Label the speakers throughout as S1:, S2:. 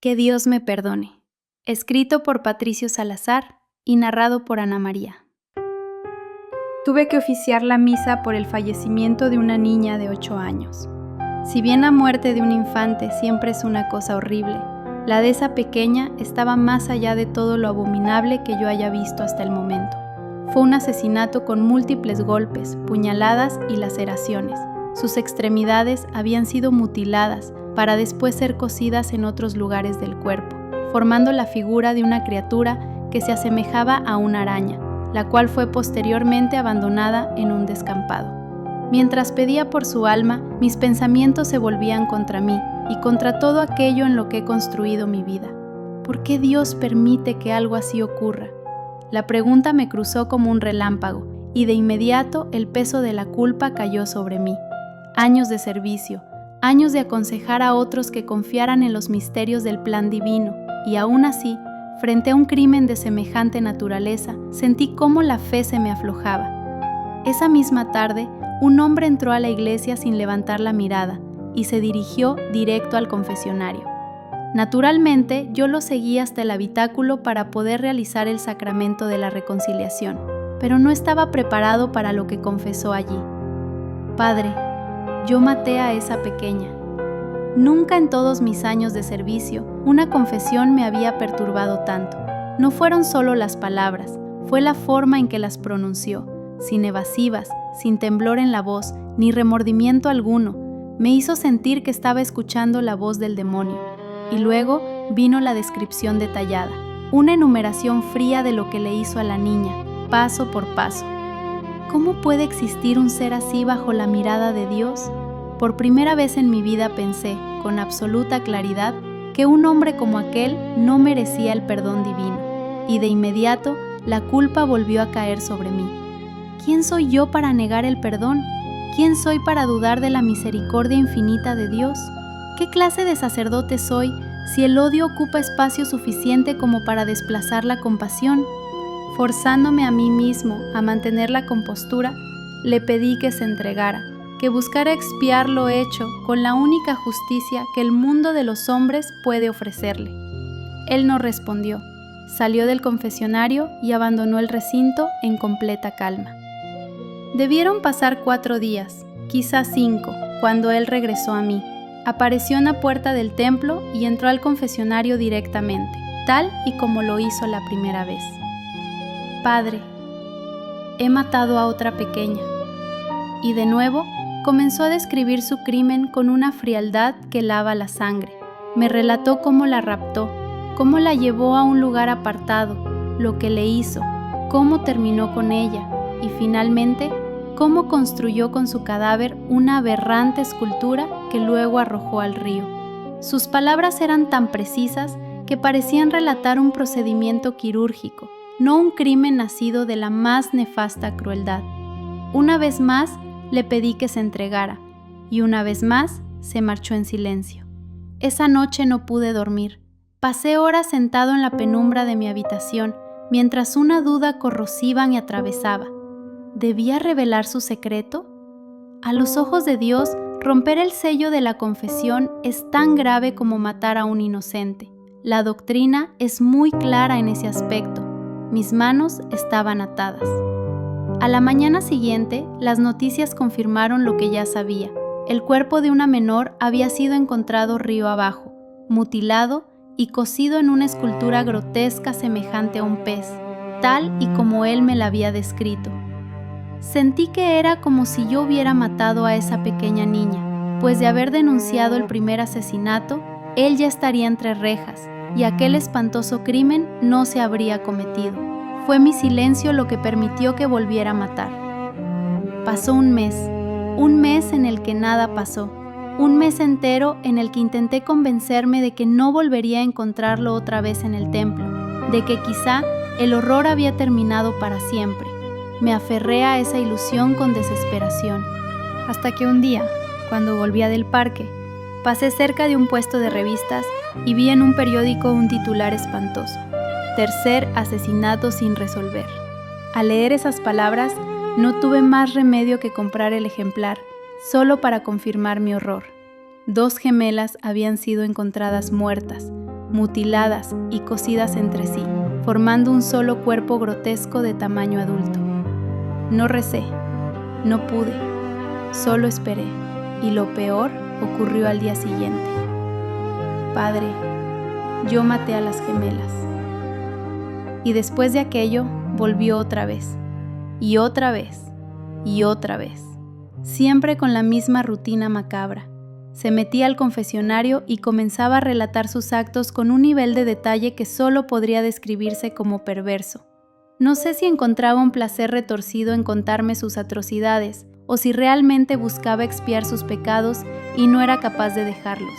S1: Que Dios me perdone. Escrito por Patricio Salazar y narrado por Ana María. Tuve que oficiar la misa por el fallecimiento de una niña de 8 años. Si bien la muerte de un infante siempre es una cosa horrible, la de esa pequeña estaba más allá de todo lo abominable que yo haya visto hasta el momento. Fue un asesinato con múltiples golpes, puñaladas y laceraciones. Sus extremidades habían sido mutiladas para después ser cosidas en otros lugares del cuerpo, formando la figura de una criatura que se asemejaba a una araña, la cual fue posteriormente abandonada en un descampado. Mientras pedía por su alma, mis pensamientos se volvían contra mí y contra todo aquello en lo que he construido mi vida. ¿Por qué Dios permite que algo así ocurra? La pregunta me cruzó como un relámpago y de inmediato el peso de la culpa cayó sobre mí. Años de servicio, años de aconsejar a otros que confiaran en los misterios del plan divino, y aún así, frente a un crimen de semejante naturaleza, sentí cómo la fe se me aflojaba. Esa misma tarde, un hombre entró a la iglesia sin levantar la mirada y se dirigió directo al confesionario. Naturalmente, yo lo seguí hasta el habitáculo para poder realizar el sacramento de la reconciliación, pero no estaba preparado para lo que confesó allí. Padre, yo maté a esa pequeña. Nunca en todos mis años de servicio una confesión me había perturbado tanto. No fueron solo las palabras, fue la forma en que las pronunció, sin evasivas, sin temblor en la voz, ni remordimiento alguno. Me hizo sentir que estaba escuchando la voz del demonio. Y luego vino la descripción detallada, una enumeración fría de lo que le hizo a la niña, paso por paso. ¿Cómo puede existir un ser así bajo la mirada de Dios? Por primera vez en mi vida pensé, con absoluta claridad, que un hombre como aquel no merecía el perdón divino, y de inmediato la culpa volvió a caer sobre mí. ¿Quién soy yo para negar el perdón? ¿Quién soy para dudar de la misericordia infinita de Dios? ¿Qué clase de sacerdote soy si el odio ocupa espacio suficiente como para desplazar la compasión? Forzándome a mí mismo a mantener la compostura, le pedí que se entregara, que buscara expiar lo hecho con la única justicia que el mundo de los hombres puede ofrecerle. Él no respondió, salió del confesionario y abandonó el recinto en completa calma. Debieron pasar 4 días, quizás 5, cuando él regresó a mí. Apareció en la puerta del templo y entró al confesionario directamente, tal y como lo hizo la primera vez. Padre, he matado a otra pequeña. Y de nuevo comenzó a describir su crimen con una frialdad que lava la sangre. Me relató cómo la raptó, cómo la llevó a un lugar apartado, lo que le hizo, cómo terminó con ella y finalmente cómo construyó con su cadáver una aberrante escultura que luego arrojó al río. Sus palabras eran tan precisas que parecían relatar un procedimiento quirúrgico, no un crimen nacido de la más nefasta crueldad. Una vez más le pedí que se entregara, y una vez más se marchó en silencio. Esa noche no pude dormir. Pasé horas sentado en la penumbra de mi habitación, mientras una duda corrosiva me atravesaba. ¿Debía revelar su secreto? A los ojos de Dios, romper el sello de la confesión es tan grave como matar a un inocente. La doctrina es muy clara en ese aspecto. Mis manos estaban atadas. A la mañana siguiente, las noticias confirmaron lo que ya sabía. El cuerpo de una menor había sido encontrado río abajo, mutilado y cosido en una escultura grotesca semejante a un pez, tal y como él me la había descrito. Sentí que era como si yo hubiera matado a esa pequeña niña, pues de haber denunciado el primer asesinato, él ya estaría entre rejas, y aquel espantoso crimen no se habría cometido. Fue mi silencio lo que permitió que volviera a matar. Pasó un mes en el que nada pasó, un mes entero en el que intenté convencerme de que no volvería a encontrarlo otra vez en el templo, de que quizá el horror había terminado para siempre. Me aferré a esa ilusión con desesperación, hasta que un día, cuando volvía del parque, pasé cerca de un puesto de revistas y vi en un periódico un titular espantoso: tercer asesinato sin resolver. Al leer esas palabras, no tuve más remedio que comprar el ejemplar, solo para confirmar mi horror. 2 gemelas habían sido encontradas muertas, mutiladas y cosidas entre sí, formando un solo cuerpo grotesco de tamaño adulto. No recé, no pude, solo esperé, y lo peor ocurrió al día siguiente. Padre, yo maté a las gemelas. Y después de aquello, volvió otra vez, y otra vez, y otra vez, siempre con la misma rutina macabra. Se metía al confesionario y comenzaba a relatar sus actos con un nivel de detalle que solo podría describirse como perverso. No sé si encontraba un placer retorcido en contarme sus atrocidades, o si realmente buscaba expiar sus pecados y no era capaz de dejarlos.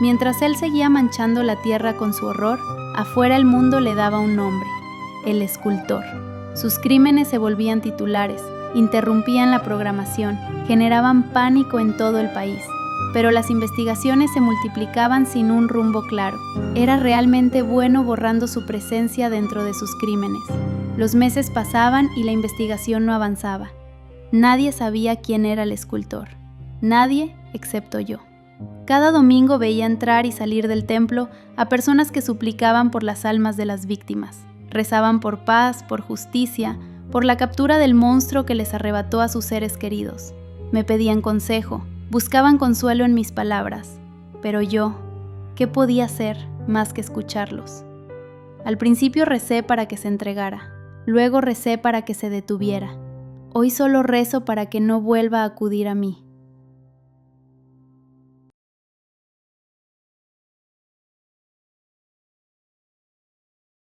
S1: Mientras él seguía manchando la tierra con su horror, afuera el mundo le daba un nombre: el escultor. Sus crímenes se volvían titulares, interrumpían la programación, generaban pánico en todo el país. Pero las investigaciones se multiplicaban sin un rumbo claro. Era realmente bueno borrando su presencia dentro de sus crímenes. Los meses pasaban y la investigación no avanzaba. Nadie sabía quién era el escultor. Nadie excepto yo. Cada domingo veía entrar y salir del templo a personas que suplicaban por las almas de las víctimas. Rezaban por paz, por justicia, por la captura del monstruo que les arrebató a sus seres queridos. Me pedían consejo, buscaban consuelo en mis palabras, pero yo, ¿qué podía hacer más que escucharlos? Al principio recé para que se entregara, luego recé para que se detuviera. Hoy solo rezo para que no vuelva a acudir a mí.